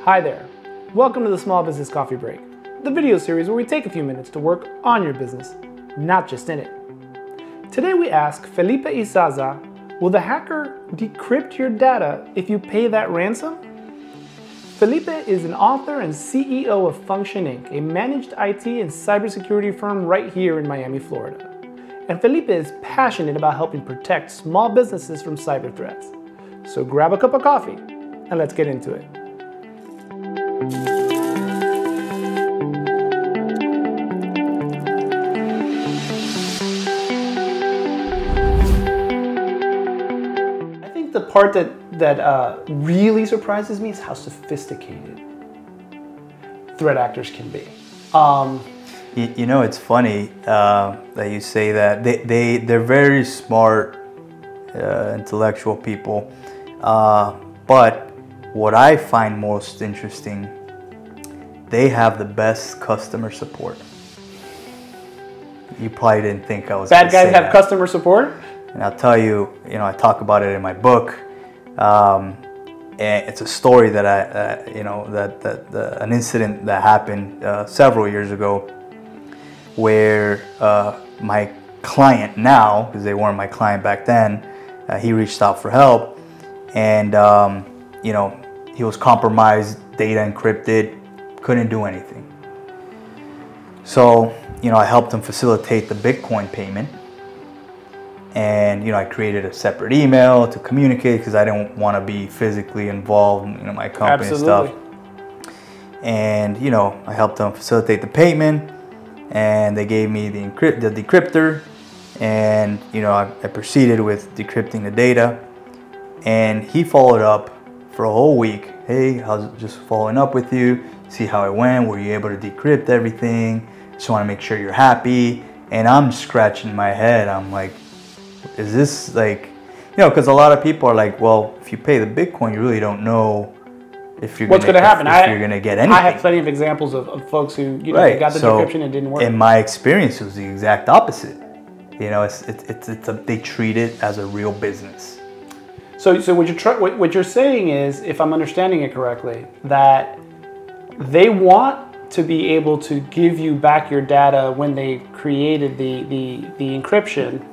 Hi there. Welcome to the Small Business Coffee Break, the video series where we take a few minutes to work on your business, not just in it. Today we ask Felipe Isaza, will the hacker decrypt your data if you pay that ransom? Felipe is an author and CEO of Function Inc., a managed IT and cybersecurity firm right here in Miami, Florida. And Felipe is passionate about helping protect small businesses from cyber threats. So grab a cup of coffee and let's get into it. I think the part that really surprises me is how sophisticated threat actors can be. You know, it's funny that you say that. They're very smart, intellectual people. But what I find most interesting, they have the best customer support. You probably didn't think I was Bad guys have that. customer support? And I'll tell you, I talk about it in my book. And it's a story that an incident that happened several years ago, where my client now, because they weren't my client back then, he reached out for help, and he was compromised, data encrypted, couldn't do anything. So I helped him facilitate the Bitcoin payment, and I created a separate email to communicate because I didn't want to be physically involved in my company. Absolutely. And stuff. And I helped them facilitate the payment, and they gave me the decryptor, and I proceeded with decrypting the data. And he followed up for a whole week. Hey, I was just following up with you, see how it went. Were you able to decrypt everything? Just want to make sure you're happy. And I'm scratching my head. I'm like, is this like, because a lot of people are like, well, if you pay the Bitcoin, you really don't know if you're what's going to happen. If you're going to get anything. I have plenty of examples of folks who they got the decryption and it didn't work. In my experience, it was the exact opposite. They treat it as a real business. So what you're saying is, if I'm understanding it correctly, that they want to be able to give you back your data when they created the encryption,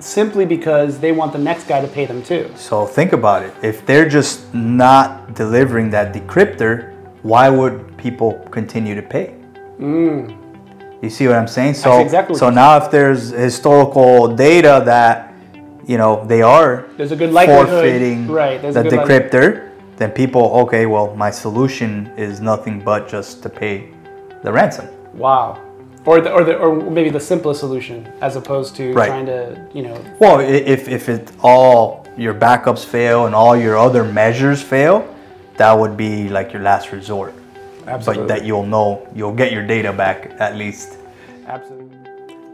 simply because they want the next guy to pay them too. So think about it. If they're just not delivering that decryptor, why would people continue to pay? You see what I'm saying? So, exactly so now if there's historical data that they are there's a good likelihood, forfeiting the decryptor, then people, okay, well, my solution is nothing but just to pay the ransom. Wow. Or maybe the simplest solution, as opposed to trying to, Well, if all your backups fail and all your other measures fail, that would be like your last resort. Absolutely. But that you'll get your data back at least. Absolutely.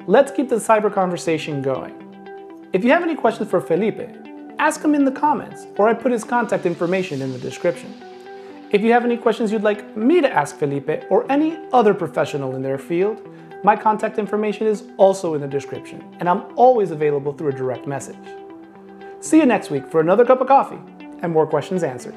Let's keep the cyber conversation going. If you have any questions for Felipe, ask him in the comments, or I put his contact information in the description. If you have any questions you'd like me to ask Felipe or any other professional in their field, my contact information is also in the description, and I'm always available through a direct message. See you next week for another cup of coffee and more questions answered.